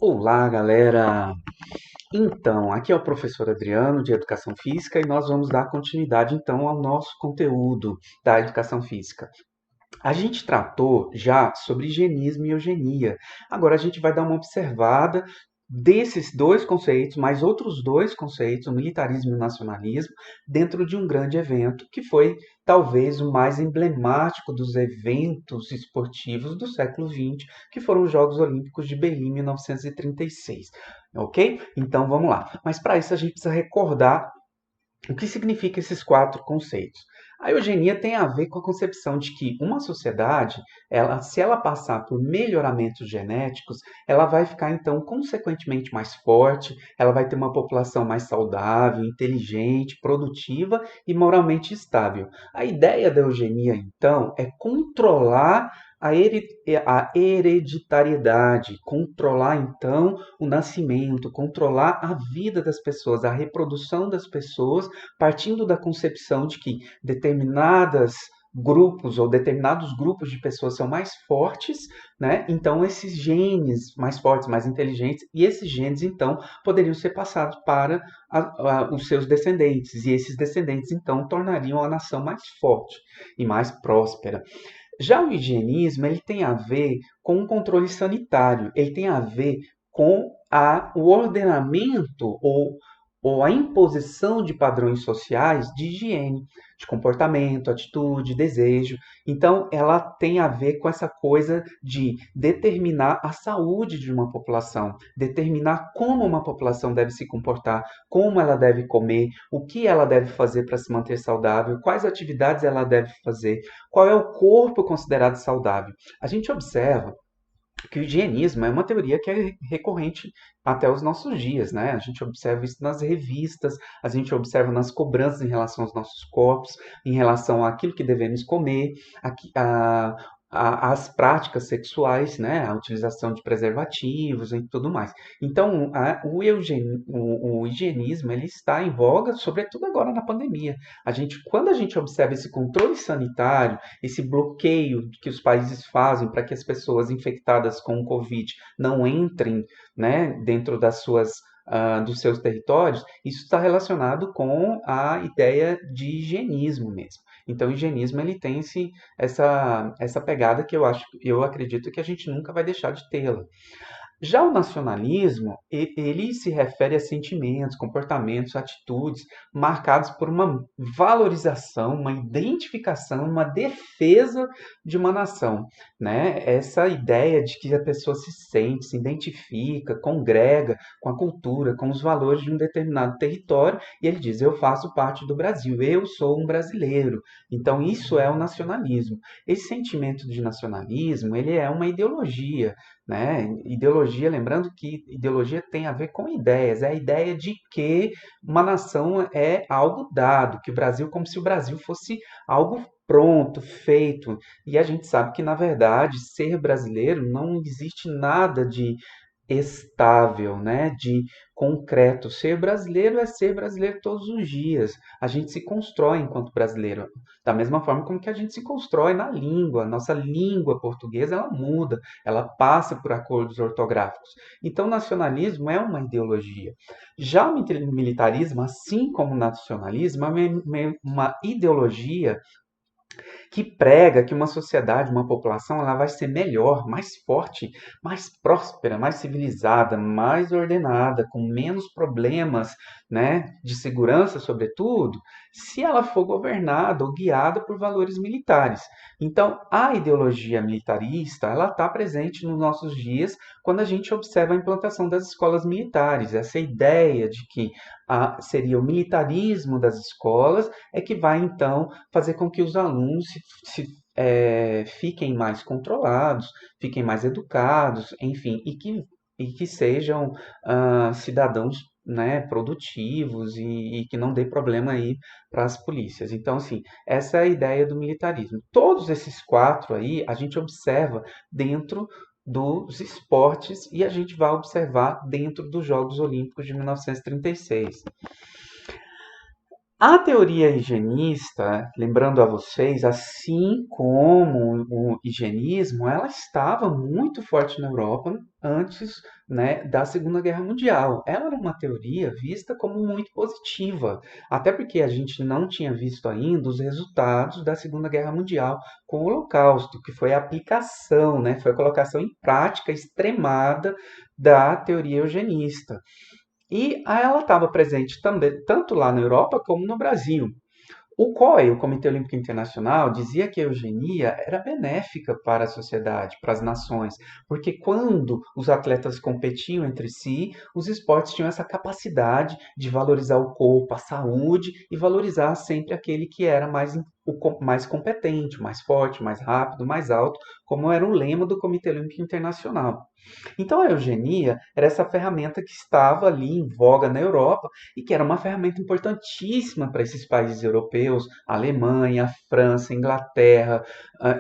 Olá, galera! Então, aqui é o professor Adriano de Educação Física e nós vamos dar continuidade então ao nosso conteúdo da Educação Física. A gente tratou já sobre higienismo e eugenia. Agora a gente vai dar uma observada desses dois conceitos, mais outros dois conceitos, o militarismo e o nacionalismo, dentro de um grande evento que foi talvez o mais emblemático dos eventos esportivos do século XX, que foram os Jogos Olímpicos de Berlim em 1936. Ok? Então vamos lá. Mas para isso a gente precisa recordar o que significa esses quatro conceitos? A eugenia tem a ver com a concepção de que uma sociedade, se ela passar por melhoramentos genéticos, ela vai ficar então consequentemente mais forte, ela vai ter uma população mais saudável, inteligente, produtiva e moralmente estável. A ideia da eugenia então é controlar a hereditariedade, controlar então o nascimento, controlar a vida das pessoas, a reprodução das pessoas, partindo da concepção de que determinadas grupos ou determinados grupos de pessoas são mais fortes, né? Então esses genes mais fortes, mais inteligentes, e esses genes então poderiam ser passados para os seus descendentes, e esses descendentes então tornariam a nação mais forte e mais próspera. Já o higienismo, ele tem a ver com o controle sanitário, ele tem a ver com o ordenamento ou a imposição de padrões sociais de higiene, de comportamento, atitude, desejo. Então, ela tem a ver com essa coisa de determinar a saúde de uma população, determinar como uma população deve se comportar, como ela deve comer, o que ela deve fazer para se manter saudável, quais atividades ela deve fazer, qual é o corpo considerado saudável. A gente observa que o higienismo é uma teoria que é recorrente até os nossos dias, né? A gente observa isso nas revistas, a gente observa nas cobranças em relação aos nossos corpos, em relação àquilo que devemos comer, as práticas sexuais, né? A utilização de preservativos e tudo mais. Então, o higienismo ele está em voga, sobretudo agora na pandemia. Quando a gente observa esse controle sanitário, esse bloqueio que os países fazem para que as pessoas infectadas com o Covid não entrem, né, dentro dos seus territórios, isso está relacionado com a ideia de higienismo mesmo. Então, o higienismo ele tem essa pegada que eu acredito que a gente nunca vai deixar de tê-la. Já o nacionalismo, ele se refere a sentimentos, comportamentos, atitudes marcados por uma valorização, uma identificação, uma defesa de uma nação, né? Essa ideia de que a pessoa se sente, se identifica, congrega com a cultura, com os valores de um determinado território, e ele diz: eu faço parte do Brasil, eu sou um brasileiro. Então isso é o nacionalismo. Esse sentimento de nacionalismo, ele é uma ideologia, né? Ideologia, lembrando que ideologia tem a ver com ideias, é a ideia de que uma nação é algo dado, que o Brasil, como se o Brasil fosse algo pronto, feito. E a gente sabe que, na verdade, ser brasileiro não existe nada de estável, né, de concreto. Ser brasileiro é ser brasileiro todos os dias. A gente se constrói enquanto brasileiro, da mesma forma como que a gente se constrói na língua. Nossa língua portuguesa, ela muda, ela passa por acordos ortográficos. Então, o nacionalismo é uma ideologia. Já o militarismo, assim como o nacionalismo, é uma ideologia que prega que uma sociedade, uma população, ela vai ser melhor, mais forte, mais próspera, mais civilizada, mais ordenada, com menos problemas, né, de segurança, sobretudo, se ela for governada ou guiada por valores militares. Então, a ideologia militarista, ela está presente nos nossos dias quando a gente observa a implantação das escolas militares. Essa ideia de que seria o militarismo das escolas é que vai, então, fazer com que os alunos fiquem mais controlados, fiquem mais educados, enfim, e que sejam cidadãos, né, produtivos e que não dê problema aí para as polícias. Então, assim, essa é a ideia do militarismo. Todos esses quatro aí a gente observa dentro dos esportes e a gente vai observar dentro dos Jogos Olímpicos de 1936. A teoria higienista, lembrando a vocês, assim como o higienismo, ela estava muito forte na Europa antes, né, da Segunda Guerra Mundial. Ela era uma teoria vista como muito positiva, até porque a gente não tinha visto ainda os resultados da Segunda Guerra Mundial com o Holocausto, que foi a aplicação, né, foi a colocação em prática extremada da teoria eugenista. E ela estava presente também, tanto lá na Europa como no Brasil. O COI, o Comitê Olímpico Internacional, dizia que a eugenia era benéfica para a sociedade, para as nações, porque quando os atletas competiam entre si, os esportes tinham essa capacidade de valorizar o corpo, a saúde e valorizar sempre aquele que era mais competente, mais forte, mais rápido, mais alto, como era o lema do Comitê Olímpico Internacional. Então a eugenia era essa ferramenta que estava ali em voga na Europa e que era uma ferramenta importantíssima para esses países europeus, Alemanha, França, Inglaterra,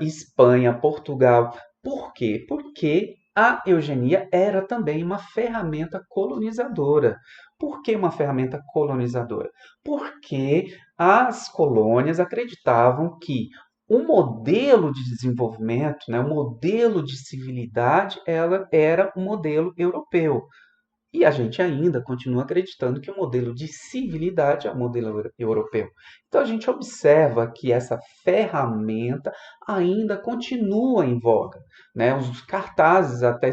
Espanha, Portugal. Por quê? Porque a eugenia era também uma ferramenta colonizadora. Por que uma ferramenta colonizadora? Porque as colônias acreditavam que o modelo de desenvolvimento, né, o modelo de civilidade, ela era um modelo europeu. E a gente ainda continua acreditando que o modelo de civilidade é o modelo europeu. Então a gente observa que essa ferramenta ainda continua em voga, né? Os cartazes até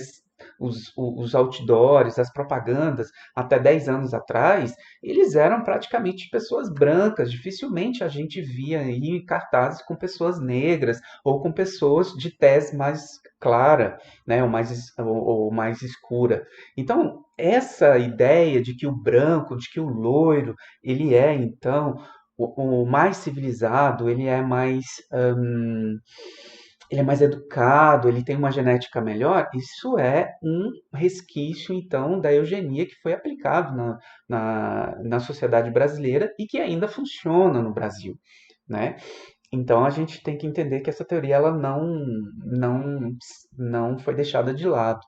os outdoors, as propagandas, até 10 anos atrás, eles eram praticamente pessoas brancas. Dificilmente a gente via aí cartazes com pessoas negras ou com pessoas de tez mais clara, né? Ou mais escura. Então, essa ideia de que o branco, de que o loiro, ele é então o mais civilizado, ele é mais educado, ele tem uma genética melhor, isso é um resquício, então, da eugenia que foi aplicado na sociedade brasileira e que ainda funciona no Brasil, né? Então, a gente tem que entender que essa teoria ela não, não foi deixada de lado.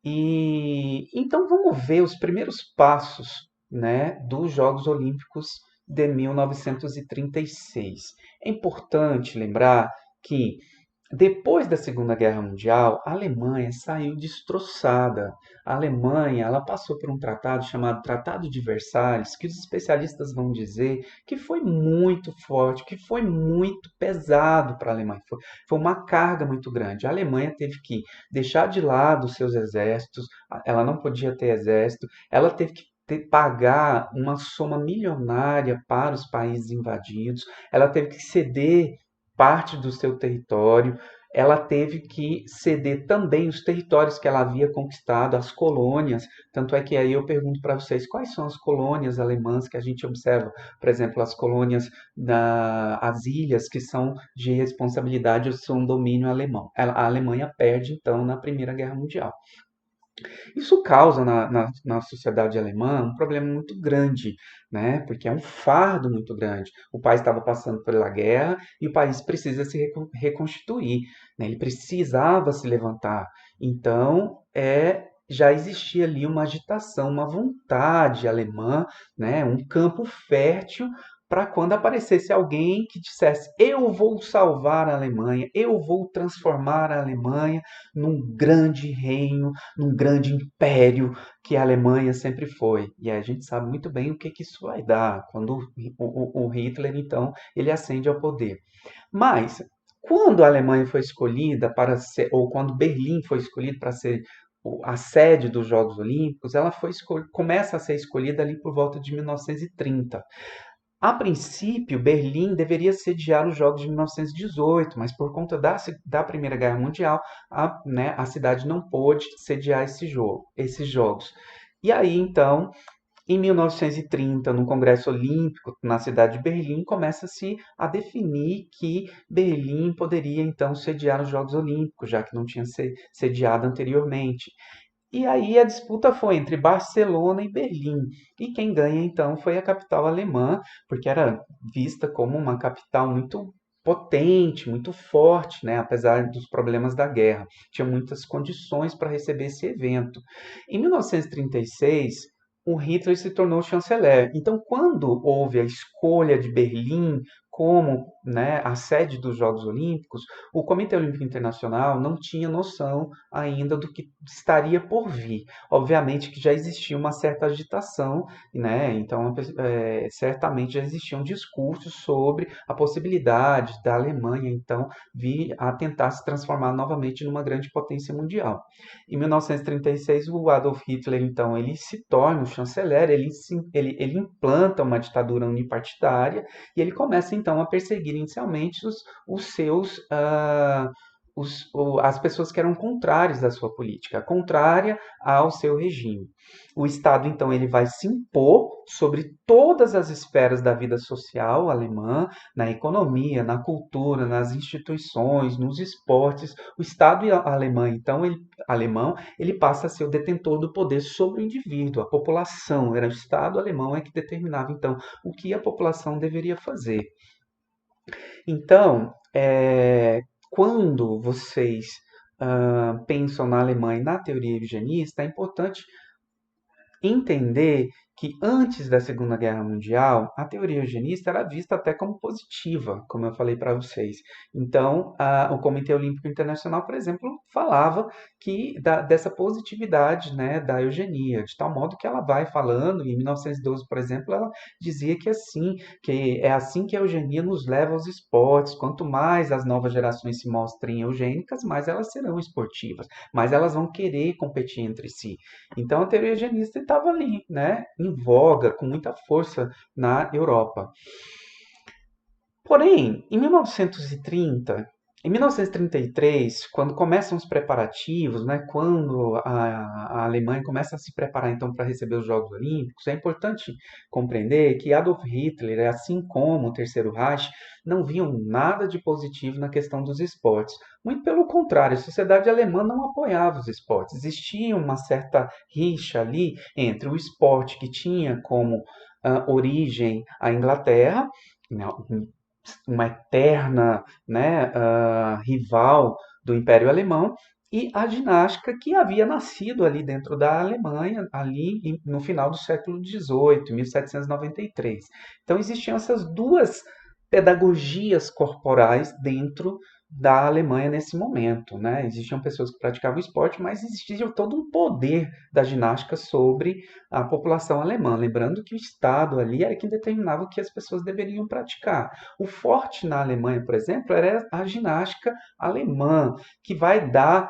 E então vamos ver os primeiros passos, né, dos Jogos Olímpicos de 1936. É importante lembrar que depois da Segunda Guerra Mundial, a Alemanha saiu destroçada. A Alemanha, ela passou por um tratado chamado Tratado de Versalhes, que os especialistas vão dizer que foi muito forte, que foi muito pesado para a Alemanha. Foi uma carga muito grande. A Alemanha teve que deixar de lado os seus exércitos, ela não podia ter exército, ela teve que pagar uma soma milionária para os países invadidos, ela teve que ceder parte do seu território, ela teve que ceder também os territórios que ela havia conquistado, as colônias. Tanto é que aí eu pergunto para vocês quais são as colônias alemãs que a gente observa. Por exemplo, as colônias as ilhas que são de responsabilidade ou são domínio alemão. A Alemanha perde então na Primeira Guerra Mundial. Isso causa na sociedade alemã um problema muito grande, né? Porque é um fardo muito grande. O país estava passando pela guerra e o país precisa se reconstituir, né? Ele precisava se levantar. Então, já existia ali uma agitação, uma vontade alemã, né? Um campo fértil para quando aparecesse alguém que dissesse: eu vou salvar a Alemanha, eu vou transformar a Alemanha num grande reino, num grande império que a Alemanha sempre foi. E a gente sabe muito bem o que, que isso vai dar quando o Hitler, então, ele ascende ao poder. Mas, quando a Alemanha foi escolhida para ser, ou quando Berlim foi escolhido para ser a sede dos Jogos Olímpicos, ela começa a ser escolhida ali por volta de 1930. A princípio, Berlim deveria sediar os Jogos de 1918, mas por conta da Primeira Guerra Mundial, a cidade não pôde sediar esses Jogos. E aí, então, em 1930, no Congresso Olímpico, na cidade de Berlim, começa-se a definir que Berlim poderia, então, sediar os Jogos Olímpicos, já que não tinha sediado anteriormente. E aí a disputa foi entre Barcelona e Berlim. E quem ganha então foi a capital alemã, porque era vista como uma capital muito potente, muito forte, né? Apesar dos problemas da guerra. Tinha muitas condições para receber esse evento. Em 1936, o Hitler se tornou chanceler. Então, quando houve a escolha de Berlim como, né, a sede dos Jogos Olímpicos, o Comitê Olímpico Internacional não tinha noção ainda do que estaria por vir. Obviamente que já existia uma certa agitação, né? Então, certamente já existiam discursos sobre a possibilidade da Alemanha, então, vir a tentar se transformar novamente numa grande potência mundial. Em 1936, o Adolf Hitler, então, ele se torna o chanceler, ele implanta uma ditadura unipartidária e ele começa, então, a perseguir inicialmente os seus, as pessoas que eram contrárias à sua política, contrária ao seu regime. O Estado, então, ele vai se impor sobre todas as esferas da vida social alemã, na economia, na cultura, nas instituições, nos esportes. O Estado alemão, então, ele passa a ser o detentor do poder sobre o indivíduo, a população. Era o Estado alemão que determinava, então, o que a população deveria fazer. Então, quando vocês pensam na Alemanha e na teoria eugenista, é importante entender que antes da Segunda Guerra Mundial, a teoria eugenista era vista até como positiva, como eu falei para vocês. Então, o Comitê Olímpico Internacional, por exemplo, falava dessa positividade, né, da eugenia, de tal modo que ela vai falando, em 1912, por exemplo, ela dizia que é assim que a eugenia nos leva aos esportes. Quanto mais as novas gerações se mostrem eugênicas, mais elas serão esportivas, mais elas vão querer competir entre si. Então a teoria eugenista estava ali, né, em voga, com muita força na Europa. Porém, em 1933, quando começam os preparativos, né, quando a Alemanha começa a se preparar então para receber os Jogos Olímpicos, é importante compreender que Adolf Hitler, assim como o Terceiro Reich, não viam nada de positivo na questão dos esportes. Muito pelo contrário, a sociedade alemã não apoiava os esportes. Existia uma certa rixa ali entre o esporte que tinha como origem a Inglaterra, né, uma eterna, né, rival do Império Alemão, e a ginástica que havia nascido ali dentro da Alemanha, no final do século XVIII, 1793. Então existiam essas duas pedagogias corporais dentro da Alemanha nesse momento, né? Existiam pessoas que praticavam esporte, mas existia todo um poder da ginástica sobre a população alemã. Lembrando que o Estado ali era quem determinava o que as pessoas deveriam praticar. O forte na Alemanha, por exemplo, era a ginástica alemã, que vai dar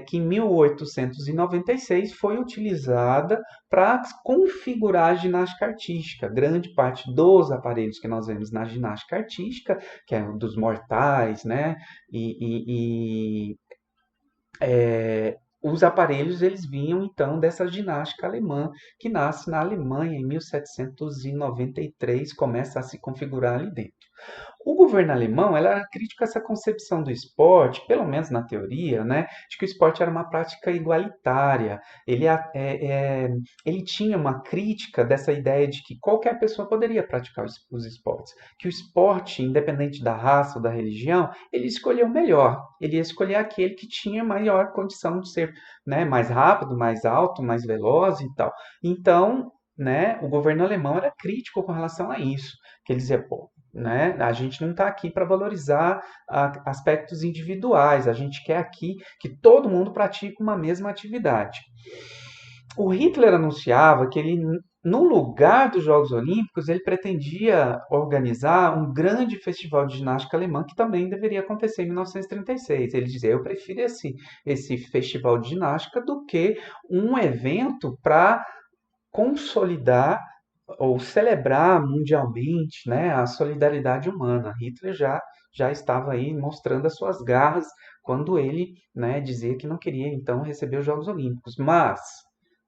que em 1896 foi utilizada para configurar a ginástica artística. Grande parte dos aparelhos que nós vemos na ginástica artística, que é dos mortais, né? Os aparelhos eles vinham então dessa ginástica alemã que nasce na Alemanha em 1793, começa a se configurar ali dentro. O governo alemão ela era crítico a essa concepção do esporte, pelo menos na teoria, né, de que o esporte era uma prática igualitária. Ele tinha uma crítica dessa ideia de que qualquer pessoa poderia praticar os esportes, que o esporte, independente da raça ou da religião, ele escolheu o melhor. Ele ia escolher aquele que tinha maior condição de ser, né, mais rápido, mais alto, mais veloz e tal. Então, né, o governo alemão era crítico com relação a isso, que ele dizia, pô, né? A gente não está aqui para valorizar aspectos individuais, a gente quer aqui que todo mundo pratique uma mesma atividade. O Hitler anunciava que ele, no lugar dos Jogos Olímpicos, ele pretendia organizar um grande festival de ginástica alemã que também deveria acontecer em 1936. Ele dizia: eu prefiro esse festival de ginástica do que um evento para consolidar ou celebrar mundialmente, né, a solidariedade humana. Hitler já estava aí mostrando as suas garras quando ele, né, dizia que não queria então receber os Jogos Olímpicos. Mas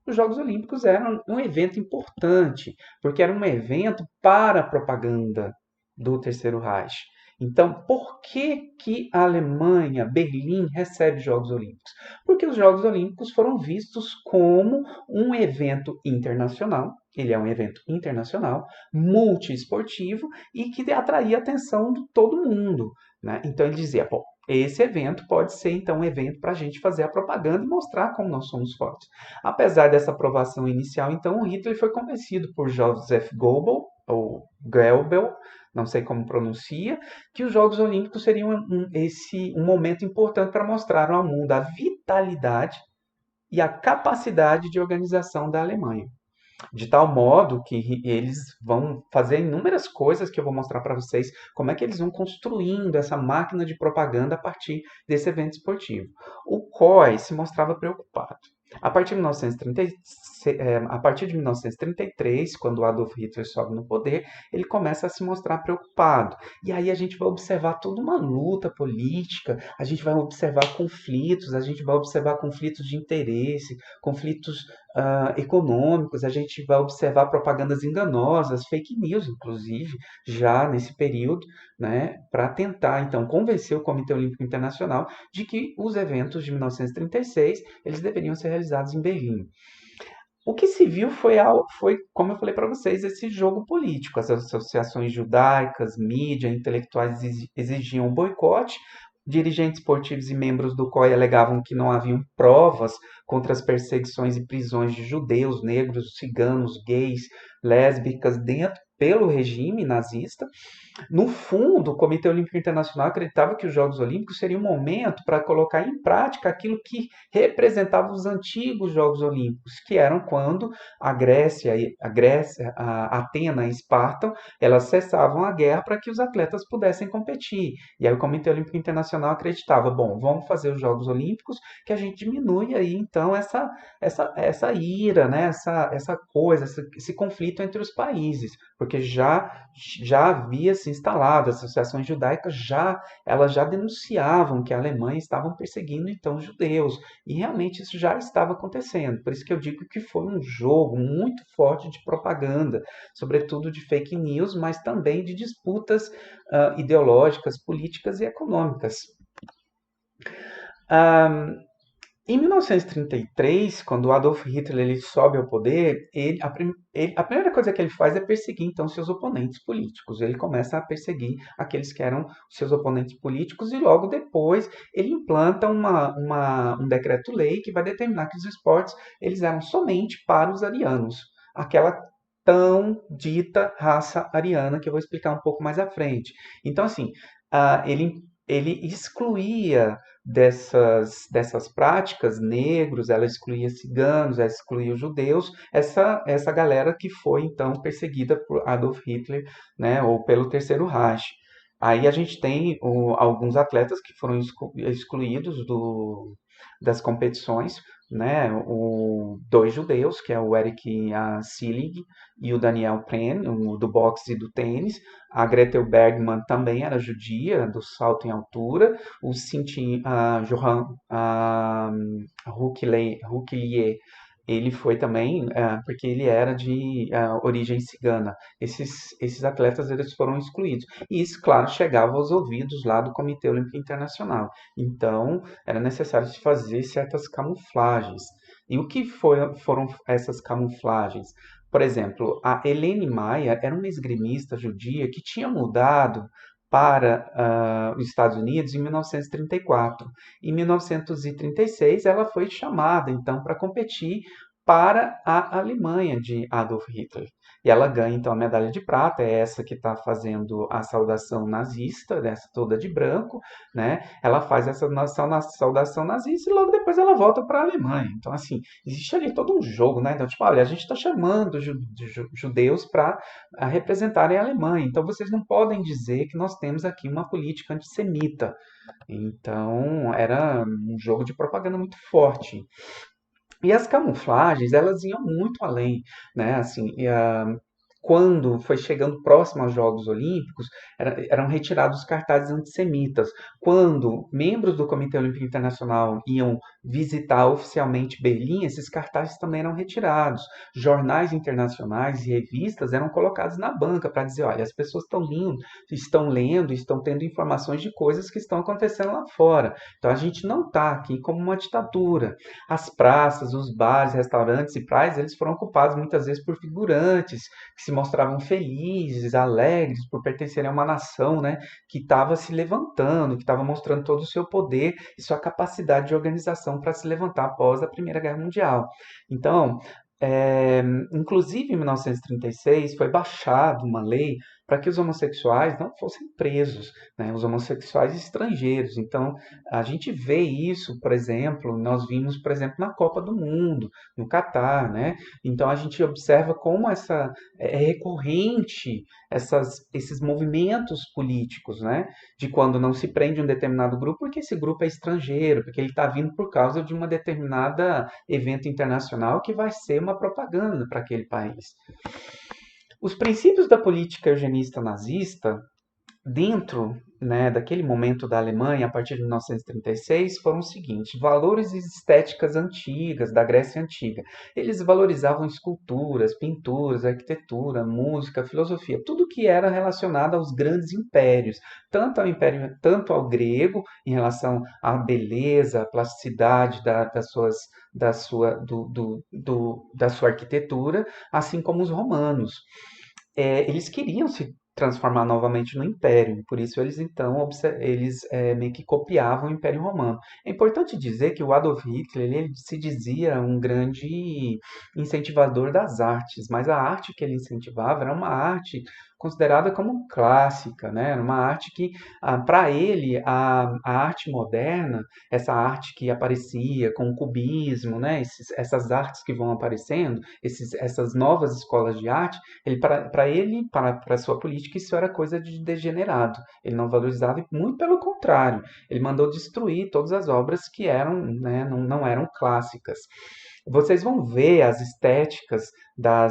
os Jogos Olímpicos eram um evento importante, porque era um evento para a propaganda do Terceiro Reich. Então, por que a Alemanha, Berlim, recebe Jogos Olímpicos? Porque os Jogos Olímpicos foram vistos como um evento internacional. Ele é um evento internacional, multiesportivo e que atraía a atenção de todo mundo, né? Então ele dizia, bom, esse evento pode ser, então, um evento para a gente fazer a propaganda e mostrar como nós somos fortes. Apesar dessa aprovação inicial, então, o Hitler foi convencido por Joseph Goebbels, ou Goebbels, não sei como pronuncia, que os Jogos Olímpicos seriam um momento importante para mostrar ao mundo a vitalidade e a capacidade de organização da Alemanha. De tal modo que eles vão fazer inúmeras coisas que eu vou mostrar para vocês, como é que eles vão construindo essa máquina de propaganda a partir desse evento esportivo. O COI se mostrava preocupado. A partir de 1933, quando Adolf Hitler sobe no poder, ele começa a se mostrar preocupado. E aí a gente vai observar toda uma luta política, a gente vai observar conflitos, a gente vai observar conflitos de interesse, conflitos econômicos, a gente vai observar propagandas enganosas, fake news, inclusive, já nesse período, né, para tentar, então, convencer o Comitê Olímpico Internacional de que os eventos de 1936 eles deveriam ser realizados em Berlim. O que se viu foi, como eu falei para vocês, esse jogo político. As associações judaicas, mídia, intelectuais exigiam um boicote. Dirigentes esportivos e membros do COI alegavam que não haviam provas contra as perseguições e prisões de judeus, negros, ciganos, gays, lésbicas pelo regime nazista. No fundo, o Comitê Olímpico Internacional acreditava que os Jogos Olímpicos seriam um momento para colocar em prática aquilo que representava os antigos Jogos Olímpicos, que eram quando a Atena e Esparta, elas cessavam a guerra para que os atletas pudessem competir. E aí o Comitê Olímpico Internacional acreditava, bom, vamos fazer os Jogos Olímpicos que a gente diminui aí então essa ira, né? essa coisa, esse conflito entre os países, porque já havia se instalado, as associações judaicas elas já denunciavam que a Alemanha estava perseguindo então os judeus, e realmente isso já estava acontecendo. Por isso que eu digo que foi um jogo muito forte de propaganda, sobretudo de fake news, mas também de disputas ideológicas, políticas e econômicas. Em 1933, quando Adolf Hitler ele sobe ao poder, a primeira coisa que ele faz é perseguir então seus oponentes políticos. Ele começa a perseguir aqueles que eram seus oponentes políticos e logo depois ele implanta um decreto-lei que vai determinar que os esportes eles eram somente para os arianos. Aquela tão dita raça ariana que eu vou explicar um pouco mais à frente. Então, assim, ele excluía dessas práticas negros, ela excluía ciganos, ela excluía os judeus, essa galera que foi então perseguida por Adolf Hitler, né, ou pelo Terceiro Reich. Aí a gente tem alguns atletas que foram excluídos das competições, né? Dois judeus, que é o Eric Sillig e o Daniel Prehn, do boxe e do tênis. A Gretel Bergmann também era judia, do salto em altura. O Sinti Johan Huckelier, ele foi também, porque ele era de origem cigana. Esses atletas eles foram excluídos. E isso, claro, chegava aos ouvidos lá do Comitê Olímpico Internacional. Então, era necessário se fazer certas camuflagens. E o que foram essas camuflagens? Por exemplo, a Helene Maia era uma esgrimista judia que tinha mudado para os Estados Unidos em 1934. Em 1936, ela foi chamada então para competir para a Alemanha de Adolf Hitler. E ela ganha então a medalha de prata, é essa que está fazendo a saudação nazista, essa toda de branco, né? Ela faz essa saudação nazista e logo depois ela volta para a Alemanha. Então, assim, existe ali todo um jogo, né? Então, tipo, olha, a gente está chamando judeus para representarem a Alemanha, então vocês não podem dizer que nós temos aqui uma política antissemita. Então, era um jogo de propaganda muito forte. E as camuflagens, elas iam muito além, né? Assim, quando foi chegando próximo aos Jogos Olímpicos, eram retirados os cartazes antissemitas. Quando membros do Comitê Olímpico Internacional iam visitar oficialmente Berlim, esses cartazes também eram retirados. Jornais internacionais e revistas eram colocados na banca para dizer, olha, as pessoas estão lendo, estão tendo informações de coisas que estão acontecendo lá fora. Então a gente não está aqui como uma ditadura. As praças, os bares, restaurantes e praias, eles foram ocupados muitas vezes por figurantes que se mostravam felizes, alegres por pertencerem a uma nação, né, que estava se levantando, que estava mostrando todo o seu poder e sua capacidade de organização para se levantar após a Primeira Guerra Mundial. Então, é, inclusive em 1936 foi baixada uma lei para que os homossexuais não fossem presos, né, os homossexuais estrangeiros. Então, a gente vê isso, por exemplo, nós vimos, por exemplo, na Copa do Mundo, no Catar, né? Então, a gente observa como essa é recorrente esses movimentos políticos, né? De quando não se prende um determinado grupo, porque esse grupo é estrangeiro, porque ele está vindo por causa de uma determinada evento internacional que vai ser uma propaganda para aquele país. Os princípios da política eugenista nazista dentro, né, daquele momento da Alemanha, a partir de 1936, foram os seguintes: valores e estéticas antigas, da Grécia Antiga. Eles valorizavam esculturas, pinturas, arquitetura, música, filosofia, tudo que era relacionado aos grandes impérios, tanto ao grego, em relação à beleza, à plasticidade da sua arquitetura, assim como os romanos. Eles queriam se transformar novamente no Império, por isso eles então meio que copiavam o Império Romano. É importante dizer que o Adolf Hitler ele se dizia um grande incentivador das artes, mas a arte que ele incentivava era uma arte considerada como clássica, né? Era uma arte que, para ele, a arte moderna, essa arte que aparecia com o cubismo, né? Essas artes que vão aparecendo, essas novas escolas de arte, para ele, para a sua política, isso era coisa de degenerado. Ele não valorizava, e muito pelo contrário, ele mandou destruir todas as obras que eram, né, não eram clássicas. Vocês vão ver as estéticas da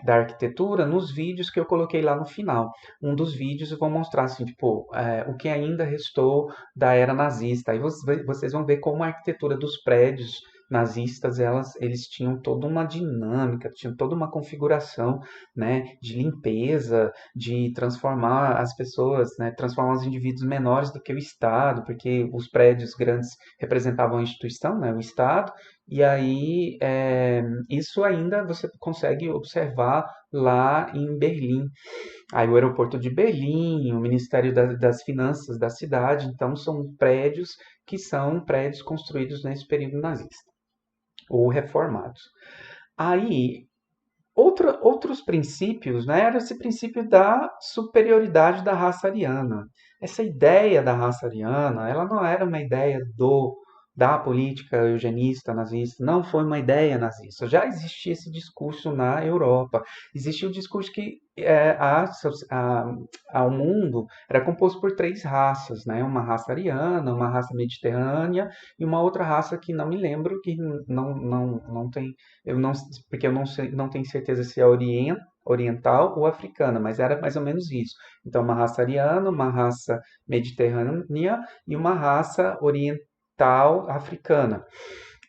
arquitetura nos vídeos que eu coloquei lá no final. Um dos vídeos eu vou mostrar assim, tipo, o que ainda restou da era nazista. Aí vocês vão ver como a arquitetura dos prédios nazistas, eles tinham toda uma dinâmica, tinham toda uma configuração, né, de limpeza, de transformar as pessoas, né, transformar os indivíduos menores do que o Estado, porque os prédios grandes representavam a instituição, né, o Estado, e aí isso ainda você consegue observar lá em Berlim. Aí o aeroporto de Berlim, o Ministério das Finanças da cidade, então são prédios que são prédios construídos nesse período nazista ou reformados. Aí, outros princípios, né, era esse princípio da superioridade da raça ariana. Essa ideia da raça ariana, ela não era uma ideia da política eugenista nazista, não foi uma ideia nazista. Já existia esse discurso na Europa. Existia o discurso que ao mundo era composto por três raças, né? Uma raça ariana, uma raça mediterrânea e uma outra raça que não me lembro, que não tem, eu não, porque eu não sei, não tenho certeza se é oriental ou africana, mas era mais ou menos isso. Então, uma raça ariana, uma raça mediterrânea e uma raça oriental africana.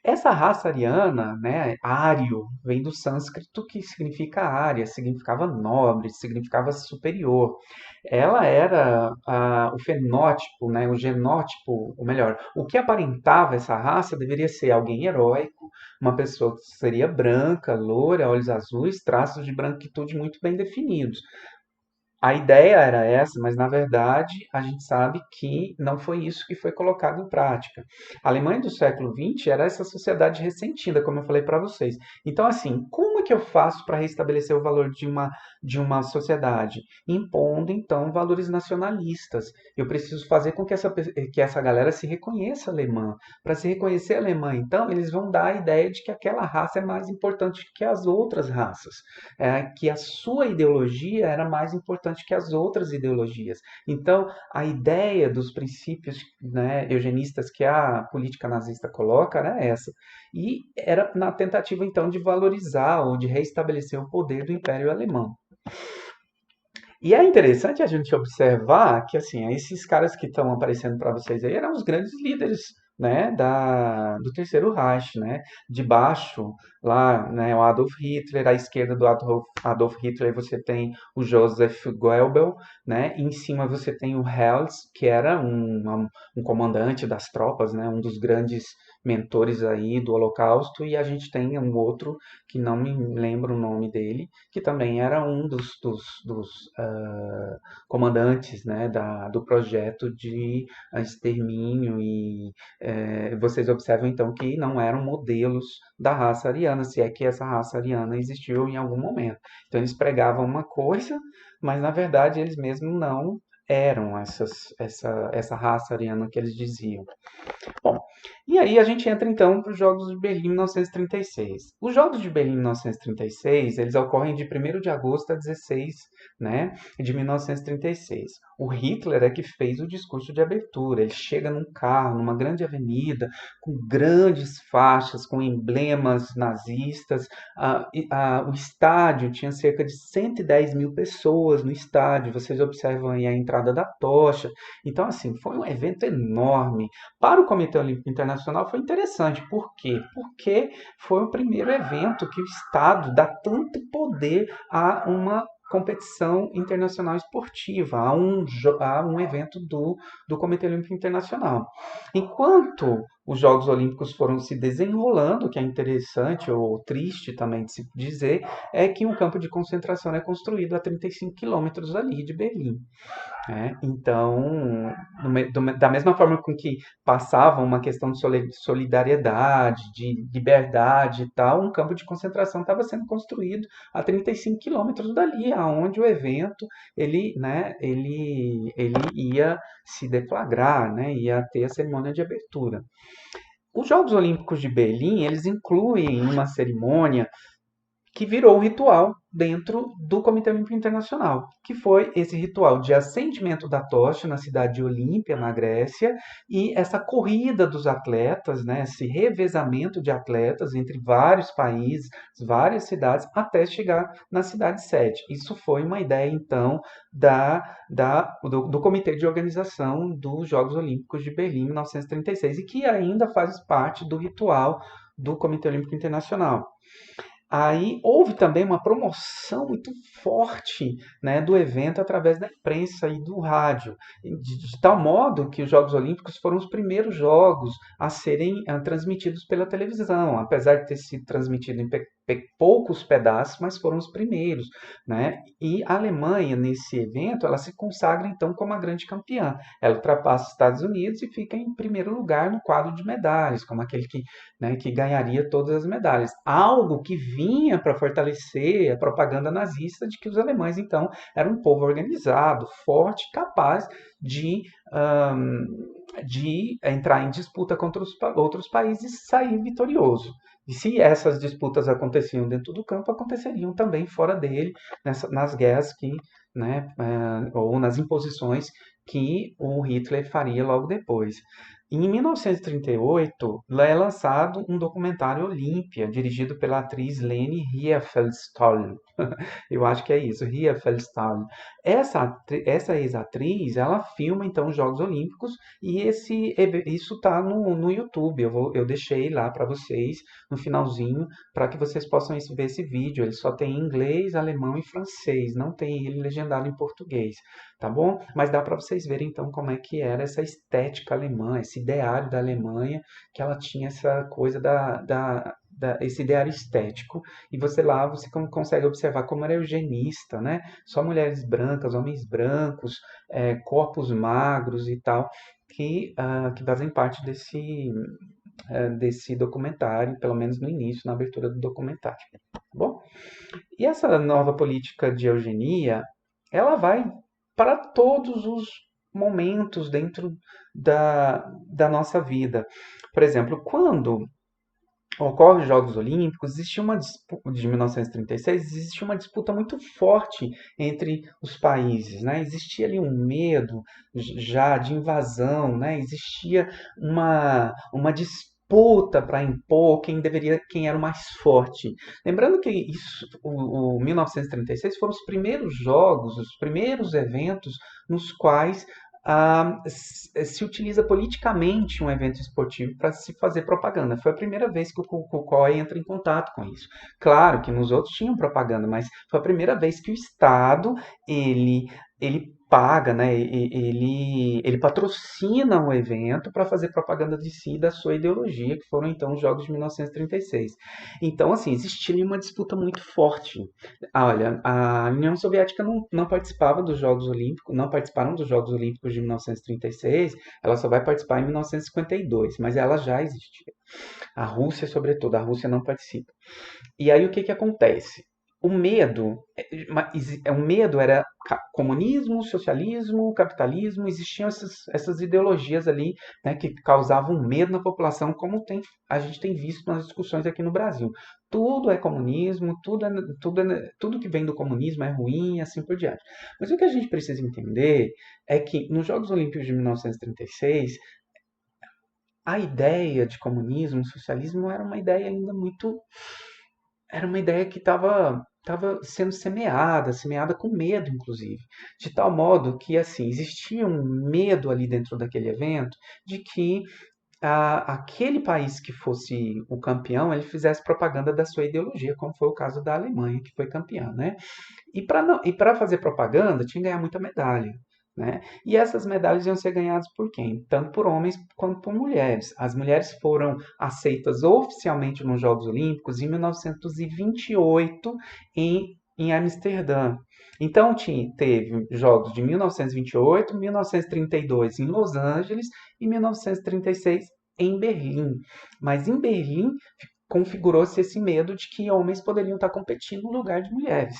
Essa raça ariana, né, ário, vem do sânscrito que significa ária, significava nobre, significava superior. Ela era o fenótipo, né, o genótipo, ou melhor, o que aparentava essa raça deveria ser alguém heróico, uma pessoa que seria branca, loura, olhos azuis, traços de branquitude muito bem definidos. A ideia era essa, mas na verdade a gente sabe que não foi isso que foi colocado em prática. A Alemanha do século XX era essa sociedade ressentida, como eu falei para vocês. Então, assim, como é que eu faço para restabelecer o valor de uma sociedade? Impondo, então, valores nacionalistas. Eu preciso fazer com que essa galera se reconheça alemã. Para se reconhecer alemã, então, eles vão dar a ideia de que aquela raça é mais importante que as outras raças, que a sua ideologia era mais importante que as outras ideologias. Então, a ideia dos princípios, né, eugenistas que a política nazista coloca era essa. E era na tentativa, então, de valorizar ou de restabelecer o poder do Império Alemão. E é interessante a gente observar que, assim, esses caras que estão aparecendo para vocês aí eram os grandes líderes, né, do Terceiro Reich, né? De baixo, lá, né, o Adolf Hitler, à esquerda do Adolf Hitler você tem o Joseph Goebbels, né? E em cima você tem o Hels, que era um comandante das tropas, né? Um dos grandes mentores aí do Holocausto, e a gente tem um outro que não me lembro o nome dele, que também era um dos comandantes, né, do projeto de extermínio e vocês observam então que não eram modelos da raça ariana, se é que essa raça ariana existiu em algum momento. Então eles pregavam uma coisa, mas na verdade eles mesmos não eram essa raça ariana que eles diziam. Bom, e aí a gente entra então para os Jogos de Berlim 1936. Os Jogos de Berlim 1936, eles ocorrem de 1º de agosto a 16, né, de 1936. O Hitler é que fez o discurso de abertura. Ele chega num carro, numa grande avenida, com grandes faixas, com emblemas nazistas. O estádio tinha cerca de 110 mil pessoas no estádio. Vocês observam aí a entrada da tocha. Então, assim, foi um evento enorme. Para o Comitê Olímpico Internacional foi interessante. Por quê? Porque foi o primeiro evento que o Estado dá tanto poder a uma competição internacional esportiva, a um evento do Comitê Olímpico Internacional. Enquanto os Jogos Olímpicos foram se desenrolando, o que é interessante ou triste também de se dizer, é que um campo de concentração é construído a 35 quilômetros ali de Berlim. Então, da mesma forma com que passava uma questão de solidariedade, de liberdade e tal, um campo de concentração estava sendo construído a 35 quilômetros dali, aonde o evento ele, né, ele ia se deflagrar, né, ia ter a cerimônia de abertura. Os Jogos Olímpicos de Berlim, eles incluem uma cerimônia que virou um ritual dentro do Comitê Olímpico Internacional, que foi esse ritual de acendimento da tocha na cidade de Olímpia, na Grécia, e essa corrida dos atletas, né, esse revezamento de atletas entre vários países, várias cidades, até chegar na cidade sede. Isso foi uma ideia, então, do Comitê de Organização dos Jogos Olímpicos de Berlim, 1936, e que ainda faz parte do ritual do Comitê Olímpico Internacional. Aí houve também uma promoção muito forte, né, do evento através da imprensa e do rádio, de tal modo que os Jogos Olímpicos foram os primeiros jogos a serem transmitidos pela televisão, apesar de ter sido transmitido em poucos pedaços, mas foram os primeiros, né? E a Alemanha, nesse evento, ela se consagra então como a grande campeã. Ela ultrapassa os Estados Unidos e fica em primeiro lugar no quadro de medalhas, como aquele que, né, que ganharia todas as medalhas. Algo que vinha para fortalecer a propaganda nazista de que os alemães, então, eram um povo organizado, forte, capaz de entrar em disputa contra os outros países e sair vitorioso. E se essas disputas aconteciam dentro do campo, aconteceriam também fora dele, nas guerras que, né, ou nas imposições que o Hitler faria logo depois. Em 1938, é lançado um documentário Olímpia, dirigido pela atriz Leni Riefenstahl. Eu acho que é isso, Riefenstahl. Essa ex-atriz, ela filma então os Jogos Olímpicos e isso está no YouTube. Eu deixei lá para vocês no finalzinho para que vocês possam ver esse vídeo. Ele só tem em inglês, alemão e francês, não tem ele legendado em português, tá bom? Mas dá para vocês verem então como é que era essa estética alemã, esse ideário da Alemanha, que ela tinha essa coisa esse ideário estético, e você consegue observar como era eugenista, né? Só mulheres brancas, homens brancos, corpos magros e tal, que fazem parte desse documentário, pelo menos no início, na abertura do documentário. Tá bom? E essa nova política de eugenia, ela vai para todos os momentos dentro da nossa vida. Por exemplo, quando ocorre os Jogos Olímpicos, existia uma disputa de 1936, existia uma disputa muito forte entre os países, né? Existia ali um medo já de invasão, né? Existia uma disputa para impor quem era o mais forte. Lembrando que o 1936 foram os primeiros jogos, os primeiros eventos nos quais se utiliza politicamente um evento esportivo para se fazer propaganda. Foi a primeira vez que o COI entra em contato com isso. Claro que nos outros tinham propaganda, mas foi a primeira vez que o Estado ele paga, né? Ele patrocina um evento para fazer propaganda de si e da sua ideologia, que foram então os Jogos de 1936. Então, assim, existia uma disputa muito forte. Olha, a União Soviética não participava dos Jogos Olímpicos, não participaram dos Jogos Olímpicos de 1936, ela só vai participar em 1952, mas ela já existia. A Rússia, sobretudo, a Rússia não participa. E aí o que que acontece? O medo, o medo era comunismo, socialismo, capitalismo, existiam essas ideologias ali, né, que causavam medo na população, como a gente tem visto nas discussões aqui no Brasil. Tudo é comunismo, tudo que vem do comunismo é ruim e assim por diante. Mas o que a gente precisa entender é que nos Jogos Olímpicos de 1936, a ideia de comunismo, socialismo era uma ideia ainda muito, era uma ideia que estava sendo semeada com medo, inclusive, de tal modo que assim existia um medo ali dentro daquele evento de que aquele país que fosse o campeão ele fizesse propaganda da sua ideologia, como foi o caso da Alemanha que foi campeã, né? E para fazer propaganda tinha que ganhar muita medalha. Né? E essas medalhas iam ser ganhadas por quem? Tanto por homens quanto por mulheres. As mulheres foram aceitas oficialmente nos Jogos Olímpicos em 1928 em Amsterdã. Então teve Jogos de 1928, 1932 em Los Angeles e 1936 em Berlim. Mas em Berlim configurou-se esse medo de que homens poderiam estar competindo no lugar de mulheres.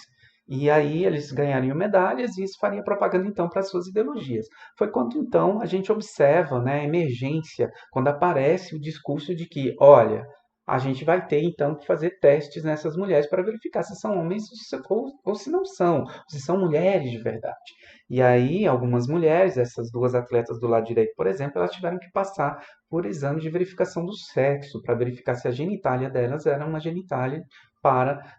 E aí eles ganhariam medalhas e isso faria propaganda então para as suas ideologias. Foi quando então a gente observa, né, a emergência, quando aparece o discurso de que, olha, a gente vai ter então que fazer testes nessas mulheres para verificar se são homens ou se não são, se são mulheres de verdade. E aí algumas mulheres, essas duas atletas do lado direito, por exemplo, elas tiveram que passar por exame de verificação do sexo, para verificar se a genitália delas era uma genitália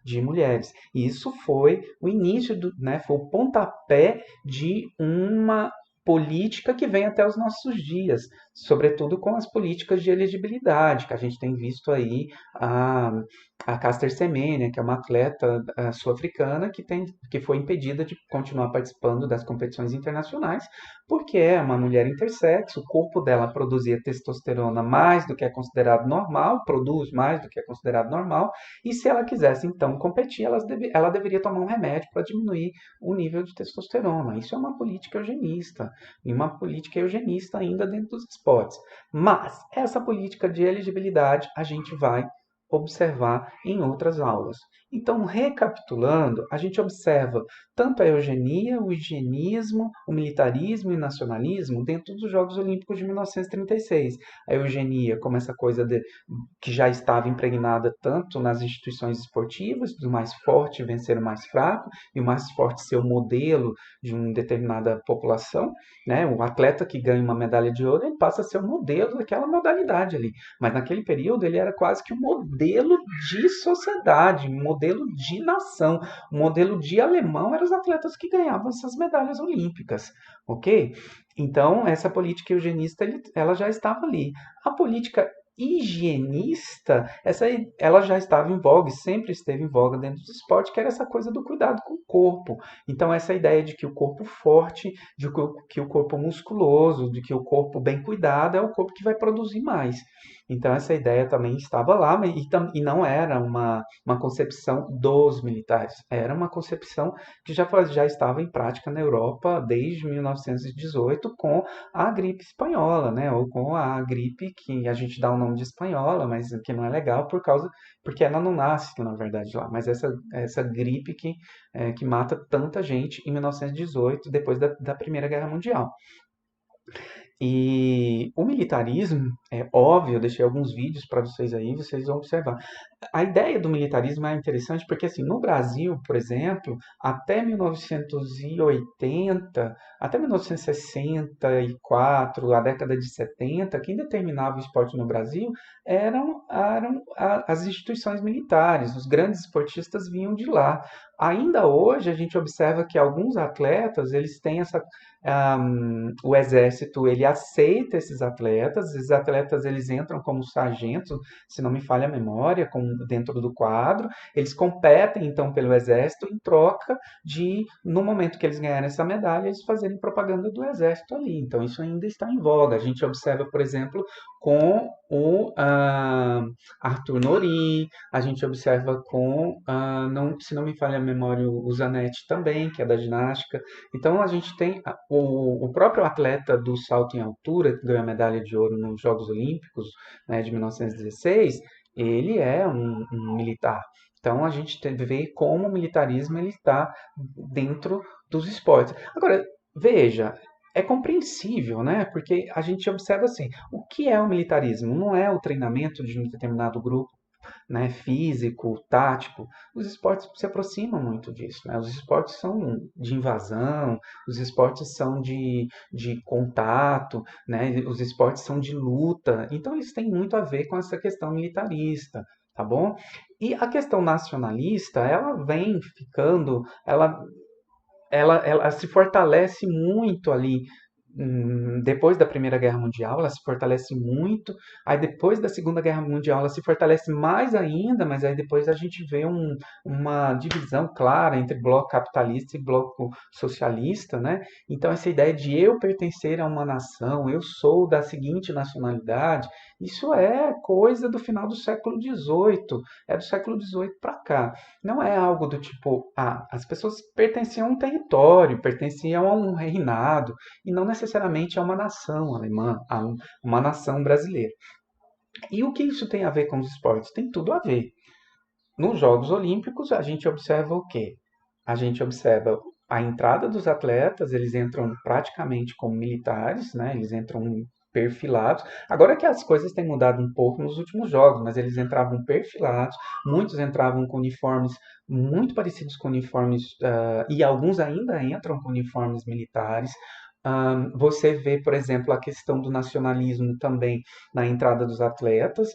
de mulheres. E isso foi o início né, foi o pontapé de uma política que vem até os nossos dias, sobretudo com as políticas de elegibilidade, que a gente tem visto aí a, a Caster Semenya, que é uma atleta sul-africana que foi impedida de continuar participando das competições internacionais, porque é uma mulher intersexo, o corpo dela produzia testosterona mais do que é considerado normal, produz mais do que é considerado normal, e se ela quisesse então competir, ela deveria tomar um remédio para diminuir o nível de testosterona. Isso é uma política eugenista, e uma política eugenista ainda dentro dos esportes. Mas essa política de elegibilidade a gente vai observar em outras aulas. Então, recapitulando, a gente observa tanto a eugenia, o higienismo, o militarismo e o nacionalismo dentro dos Jogos Olímpicos de 1936. A eugenia como essa coisa que já estava impregnada tanto nas instituições esportivas, do mais forte vencer o mais fraco, e o mais forte ser o modelo de uma determinada população, né? O atleta que ganha uma medalha de ouro, ele passa a ser o modelo daquela modalidade ali. Mas naquele período ele era quase que um modelo de sociedade, um modelo de nação, um modelo de alemão eram os atletas que ganhavam essas medalhas olímpicas, ok? Então, essa política eugenista, ela já estava ali. A política higienista, ela já estava em voga e sempre esteve em voga dentro do esporte, que era essa coisa do cuidado com o corpo. Então, essa ideia de que o corpo forte, que o corpo musculoso, de que o corpo bem cuidado é o corpo que vai produzir mais. Então, essa ideia também estava lá, e não era uma concepção dos militares, era uma concepção que já estava em prática na Europa desde 1918 com a gripe espanhola, né? Ou com a gripe que a gente dá o nome de espanhola, mas que não é legal porque ela não nasce, na verdade, lá. Mas essa gripe que mata tanta gente em 1918, depois da Primeira Guerra Mundial. E o militarismo, É óbvio, eu deixei alguns vídeos para vocês aí, vocês vão observar. A ideia do militarismo é interessante porque, assim, no Brasil, por exemplo, até 1980, até 1964, a década de 70, quem determinava o esporte no Brasil eram as instituições militares, os grandes esportistas vinham de lá. Ainda hoje, a gente observa que alguns atletas, eles têm o exército, ele aceita esses atletas eles entram como sargentos, se não me falha a memória, dentro do quadro. Eles competem, então, pelo Exército em troca de, no momento que eles ganharem essa medalha, eles fazerem propaganda do Exército ali. Então, isso ainda está em voga. A gente observa, por exemplo, com o Arthur Nori, a gente observa com, não, se não me falha a memória, o Zanetti também, que é da ginástica. Então, a gente tem o próprio atleta do salto em altura, que ganhou a medalha de ouro nos Jogos Olímpicos, né, de 1916, ele é um militar. Então a gente vê como o militarismo ele está dentro dos esportes. Agora, veja, é compreensível, né? Porque a gente observa assim, o que é o militarismo? Não é o treinamento de um determinado grupo, né, físico, tático. Os esportes se aproximam muito disso, né? Os esportes são de invasão, os esportes são de contato, né? Os esportes são de luta. Então eles têm muito a ver com essa questão militarista, tá bom? E a questão nacionalista, ela vem ficando, ela se fortalece muito ali depois da Primeira Guerra Mundial, ela se fortalece muito. Aí depois da Segunda Guerra Mundial, ela se fortalece mais ainda, mas aí depois a gente vê uma divisão clara entre bloco capitalista e bloco socialista, né? Então essa ideia de eu pertencer a uma nação, eu sou da seguinte nacionalidade, isso é coisa do final do século XVIII, é do século XVIII para cá. Não é algo do tipo, as pessoas pertenciam a um território, pertenciam a um reinado, e não necessariamente a uma nação alemã, uma nação brasileira. E o que isso tem a ver com os esportes? Tem tudo a ver. Nos Jogos Olímpicos, a gente observa o quê? A gente observa a entrada dos atletas, eles entram praticamente como militares, né? Eles entram perfilados. Agora que as coisas têm mudado um pouco nos últimos jogos, mas eles entravam perfilados, muitos entravam com uniformes muito parecidos com uniformes, e alguns ainda entram com uniformes militares. Você vê, por exemplo, a questão do nacionalismo também na entrada dos atletas,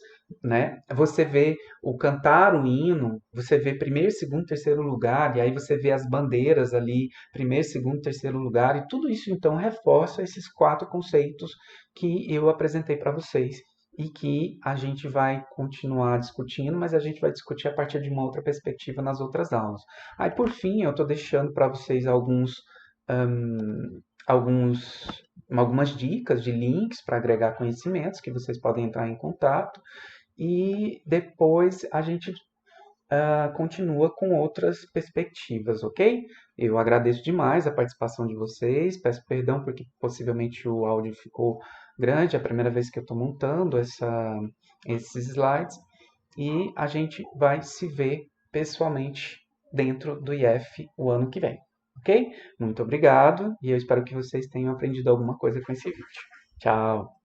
né? Você vê o cantar o hino, você vê primeiro, segundo, terceiro lugar, e aí você vê as bandeiras ali, primeiro, segundo, terceiro lugar, e tudo isso então reforça esses quatro conceitos que eu apresentei para vocês e que a gente vai continuar discutindo, mas a gente vai discutir a partir de uma outra perspectiva nas outras aulas. Aí, por fim, eu estou deixando para vocês alguns, algumas dicas de links para agregar conhecimentos que vocês podem entrar em contato e depois a gente continua com outras perspectivas, ok? Eu agradeço demais a participação de vocês, peço perdão porque possivelmente o áudio ficou grande, é a primeira vez que eu estou montando esses slides e a gente vai se ver pessoalmente dentro do IF o ano que vem, ok? Muito obrigado e eu espero que vocês tenham aprendido alguma coisa com esse vídeo. Tchau!